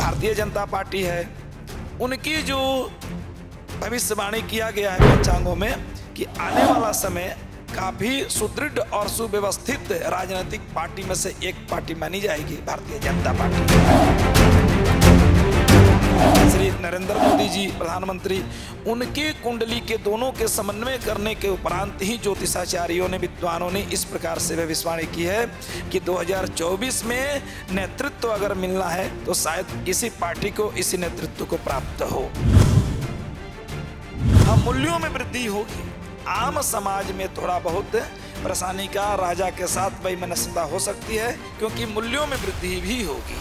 Bharatiya Janata party है, उनकी जो भविष्यवाणी किया गया है पंचांगों में कि आने वाला समय काफी सुदृढ़ और सुव्यवस्थित राजनीतिक पार्टी में से एक पार्टी मानी जाएगी भारतीय जनता पार्टी। श्री नरेंद्र मोदी जी प्रधानमंत्री, उनकी कुंडली के दोनों के समन्वय करने के उपरांत ही ज्योतिषाचार्यों ने, विद्वानों ने इस प्रकार से भविष्यवाणी की है कि 2024 में नेतृत्व अगर मिलना है तो शायद इसी पार्टी को, इसी नेतृत्व को प्राप्त हो। मूल्यों में वृद्धि होगी, आम समाज में थोड़ा बहुत परेशानी का, राजा के साथ वैमनस्यता हो सकती है क्योंकि मूल्यों में वृद्धि भी होगी।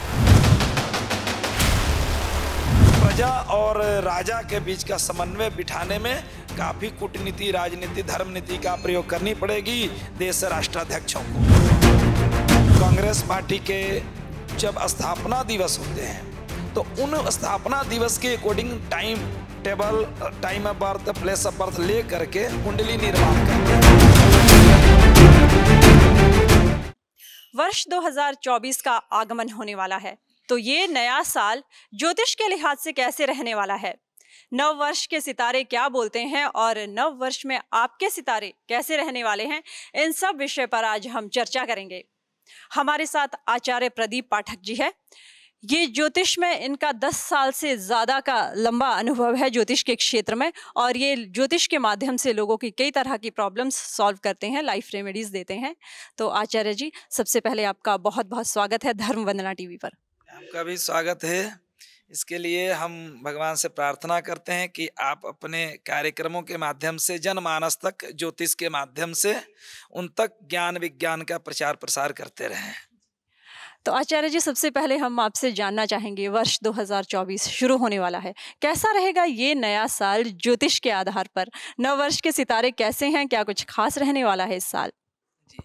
प्रजा और राजा के बीच का समन्वय बिठाने में काफी कूटनीति, राजनीति, धर्म नीति का प्रयोग करनी पड़ेगी देश राष्ट्राध्यक्षों को। कांग्रेस पार्टी के जब स्थापना दिवस होते हैं तो उन स्थापना दिवस के according time table, time of birth, place of birth ले करके कुंडली निर्माण करते हैं। वर्ष 2024 का आगमन होने वाला है, तो ये नया साल ज्योतिष के लिहाज से कैसे रहने वाला है, नव वर्ष के सितारे क्या बोलते हैं और नव वर्ष में आपके सितारे कैसे रहने वाले हैं, इन सब विषय पर आज हम चर्चा करेंगे। हमारे साथ आचार्य प्रदीप पाठक जी है। ये ज्योतिष में इनका 10 साल से ज़्यादा का लंबा अनुभव है ज्योतिष के क्षेत्र में, और ये ज्योतिष के माध्यम से लोगों की कई तरह की प्रॉब्लम्स सॉल्व करते हैं, लाइफ रेमेडीज देते हैं। तो आचार्य जी, सबसे पहले आपका बहुत बहुत स्वागत है धर्म वंदना टीवी पर। आपका भी स्वागत है। इसके लिए हम भगवान से प्रार्थना करते हैं कि आप अपने कार्यक्रमों के माध्यम से जनमानस तक, ज्योतिष के माध्यम से उन तक ज्ञान विज्ञान का प्रचार प्रसार करते रहें। तो आचार्य जी, सबसे पहले हम आपसे जानना चाहेंगे, वर्ष 2024 शुरू होने वाला है, कैसा रहेगा ये नया साल ज्योतिष के आधार पर? नव वर्ष के सितारे कैसे हैं, क्या कुछ खास रहने वाला है इस साल? जी,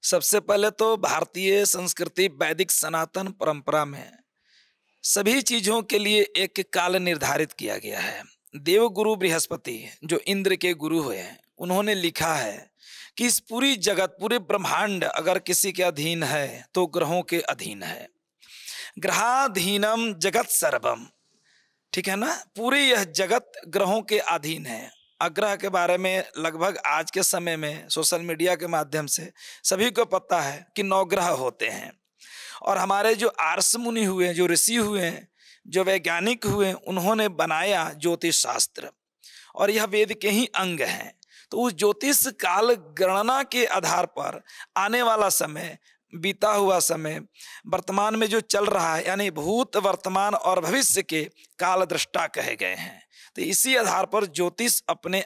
सबसे पहले तो भारतीय संस्कृति, वैदिक सनातन परंपरा में सभी चीजों के लिए एक काल निर्धारित किया गया है। देवगुरु बृहस्पति, जो इंद्र के गुरु हुए हैं, उन्होंने लिखा है कि इस पूरी जगत, पूरे ब्रह्मांड अगर किसी के अधीन है तो ग्रहों के अधीन है। ग्रहाधीनम जगत सर्वम, ठीक है ना, पूरी यह जगत ग्रहों के अधीन है। ग्रह के बारे में लगभग आज के समय में सोशल मीडिया के माध्यम से सभी को पता है कि 9 ग्रह होते हैं। और हमारे जो आर्ष मुनि हुए, जो ऋषि हुए, जो वैज्ञानिक हुए, उन्होंने बनाया ज्योतिष शास्त्र, और यह वेद के ही अंग हैं। तो उस ज्योतिष काल गणना के आधार पर आने वाला समय, बीता हुआ समय, वर्तमान में जो चल रहा है, यानी भूत, वर्तमान और भविष्य के काल दृष्टा कहे गए हैं। तो इसी आधार पर ज्योतिष अपने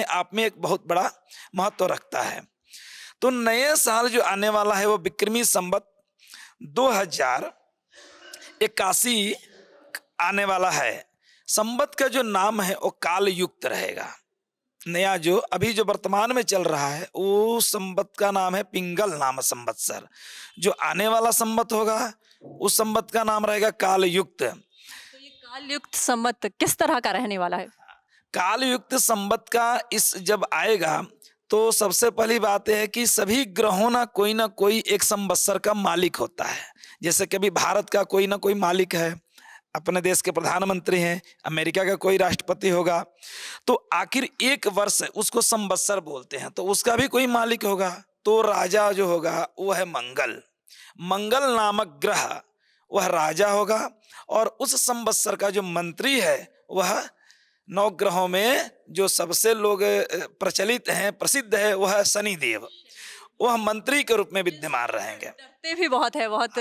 आप में एक बहुत बड़ा महत्व रखता है। तो नए साल जो आने वाला है वो विक्रमी संवत 2081 आने वाला है। संवत का जो नाम है वो काल युक्त रहेगा। नया जो अभी जो वर्तमान में चल रहा है वो संवत का नाम है पिंगल नाम संवत्सर। जो आने वाला संवत होगा उस संवत का नाम रहेगा काल युक्त। तो ये काल युक्त संवत किस तरह का रहने वाला है? काल युक्त संवत का इस जब आएगा तो सबसे पहली बात है कि सभी ग्रहों ना कोई एक संवत्सर का मालिक होता है। जैसे कभी भारत का कोई ना कोई मालिक है, अपने देश के प्रधानमंत्री हैं, अमेरिका का कोई राष्ट्रपति होगा, तो आखिर एक वर्ष उसको संवत्सर बोलते हैं, तो उसका भी कोई मालिक होगा। तो राजा जो होगा वो है मंगल। मंगल नामक ग्रह वह राजा होगा, और उस संवत्सर का जो मंत्री है वह 9 ग्रहों में जो सबसे लोग प्रचलित हैं, प्रसिद्ध है, वह है शनिदेव। वह मंत्री के रूप में विद्यमान रहेंगे। डरते भी बहुत है, बहुत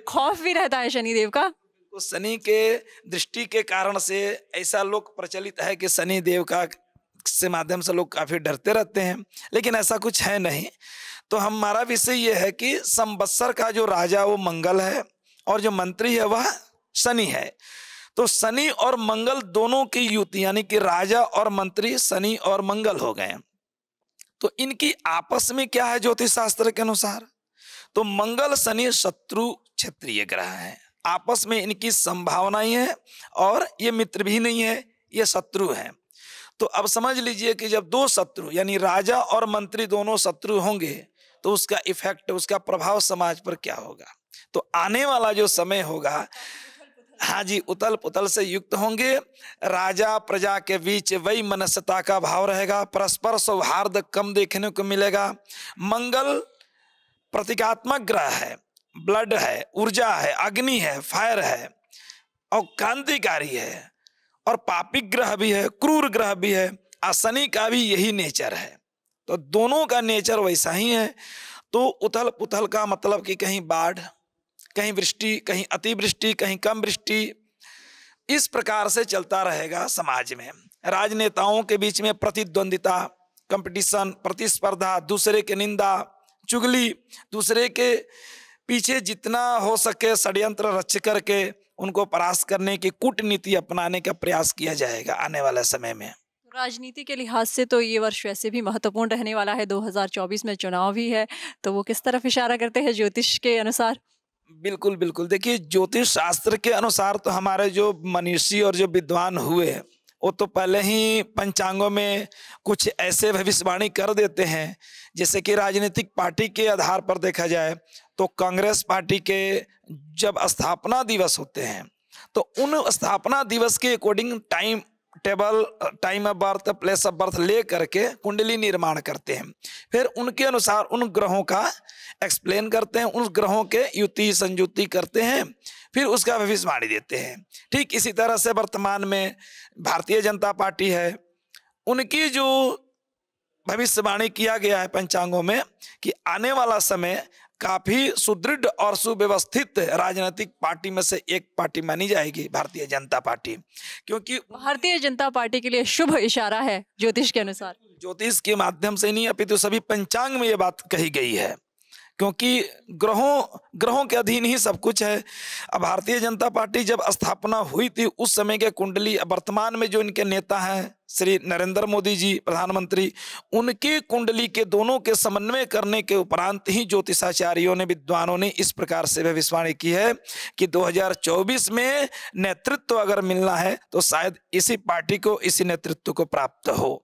खौफ भी रहता है शनिदेव का। तो शनि के दृष्टि के कारण से ऐसा लोग प्रचलित है कि शनि देव का से माध्यम से लोग काफी डरते रहते हैं, लेकिन ऐसा कुछ है नहीं। तो हमारा विषय ये है कि संवत्सर का जो राजा वो मंगल है और जो मंत्री है वह शनि है। तो शनि और मंगल दोनों की युति, यानी कि राजा और मंत्री शनि और मंगल हो गए। तो इनकी आपस में क्या है ज्योतिष शास्त्र के अनुसार? तो मंगल शनि शत्रु क्षत्रिय ग्रह हैं, आपस में इनकी संभावनाएं हैं, और ये मित्र भी नहीं है, ये शत्रु हैं। तो अब समझ लीजिए कि जब 2 शत्रु यानी राजा और मंत्री दोनों शत्रु होंगे तो उसका इफेक्ट, उसका प्रभाव समाज पर क्या होगा। तो आने वाला जो समय होगा, हाँ जी, उथल पुथल से युक्त होंगे। राजा प्रजा के बीच वही मनस्यता का भाव रहेगा, परस्पर सौहार्द कम देखने को मिलेगा। मंगल प्रतीकात्मक ग्रह है, ब्लड है, ऊर्जा है, अग्नि है, फायर है और क्रांतिकारी है, और पापी ग्रह भी है, क्रूर ग्रह भी है, और शनि का भी यही नेचर है। तो दोनों का नेचर वैसा ही है। तो उथल पुथल का मतलब कि कहीं बाढ़, कहीं वृष्टि, कहीं अतिवृष्टि, कहीं कम वृष्टि, इस प्रकार से चलता रहेगा समाज में। राजनेताओं के बीच में प्रतिद्वंदिता, कंपटीशन, प्रतिस्पर्धा, दूसरे की निंदा, चुगली, दूसरे के पीछे जितना हो सके षड्यंत्र रच करके उनको परास्त करने की कूटनीति अपनाने का प्रयास किया जाएगा आने वाले समय में। राजनीति के लिहाज से तो ये वर्ष वैसे भी महत्वपूर्ण रहने वाला है, 2024 में चुनाव भी है, तो वो किस तरफ इशारा करते हैं ज्योतिष के अनुसार? बिल्कुल बिल्कुल, देखिए ज्योतिष शास्त्र के अनुसार तो हमारे जो मनीषी और जो विद्वान हुए वो तो पहले ही पंचांगों में कुछ ऐसे भविष्यवाणी कर देते हैं। जैसे कि राजनीतिक पार्टी के आधार पर देखा जाए तो कांग्रेस पार्टी के जब स्थापना दिवस होते हैं तो उन स्थापना दिवस के according time table, time of birth, place of birth ले करके कुंडली निर्माण करते हैं। फिर उनके अनुसार उन ग्रहों का एक्सप्लेन करते हैं, उन ग्रहों के युति संयुति करते हैं, फिर उसका भविष्यवाणी देते हैं। ठीक इसी तरह से वर्तमान में भारतीय जनता पार्टी है, उनकी जो भविष्यवाणी किया गया है पंचांगों में कि आने वाला समय काफी सुदृढ़ और सुव्यवस्थित राजनीतिक पार्टी में से एक पार्टी मानी जाएगी भारतीय जनता पार्टी, क्योंकि भारतीय जनता पार्टी के लिए शुभ इशारा है ज्योतिष के अनुसार। ज्योतिष के माध्यम से नहीं अपितु सभी पंचांग में ये बात कही गई है, क्योंकि ग्रहों के अधीन ही सब कुछ है। अब भारतीय जनता पार्टी जब स्थापना हुई थी उस समय के कुंडली, वर्तमान में जो इनके नेता हैं श्री नरेंद्र मोदी जी प्रधानमंत्री, उनकी कुंडली के दोनों के समन्वय करने के उपरांत ही ज्योतिषाचार्यों ने, विद्वानों ने इस प्रकार से भविष्यवाणी की है कि 2024 में नेतृत्व अगर मिलना है तो शायद इसी पार्टी को, इसी नेतृत्व को प्राप्त हो।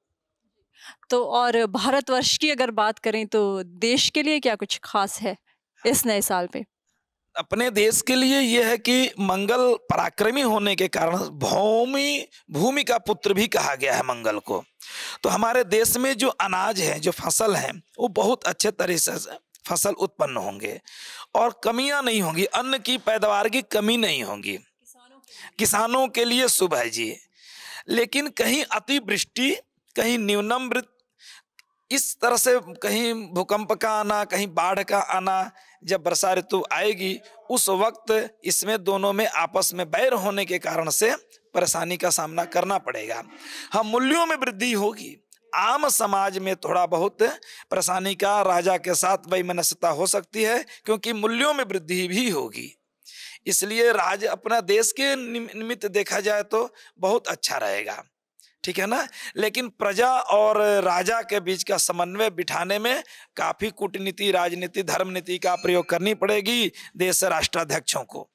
तो और भारतवर्ष की अगर बात करें तो देश के लिए क्या कुछ खास है इस नए साल पे? अपने देश के लिए यह है कि मंगल पराक्रमी होने के कारण भूमि का पुत्र भी कहा गया है मंगल को। तो हमारे देश में जो अनाज है, जो फसल है, वो बहुत अच्छे तरीके से फसल उत्पन्न होंगे और कमियां नहीं होंगी, अन्न की पैदावार की कमी नहीं होगी। किसानों के लिए शुभ है जी। लेकिन कहीं अतिवृष्टि, कहीं न्यूनम वृत्ति, इस तरह से कहीं भूकंप का आना, कहीं बाढ़ का आना, जब वर्षा ऋतु आएगी उस वक्त इसमें दोनों में आपस में बैर होने के कारण से परेशानी का सामना करना पड़ेगा। हाँ, मूल्यों में वृद्धि होगी, आम समाज में थोड़ा बहुत परेशानी का, राजा के साथ वैमनस्यता हो सकती है क्योंकि मूल्यों में वृद्धि भी होगी। इसलिए राज्य अपना देश के निमित्त देखा जाए तो बहुत अच्छा रहेगा, ठीक है ना। लेकिन प्रजा और राजा के बीच का समन्वय बिठाने में काफी कूटनीति, राजनीति, धर्म नीति का प्रयोग करनी पड़ेगी देश राष्ट्राध्यक्षों को।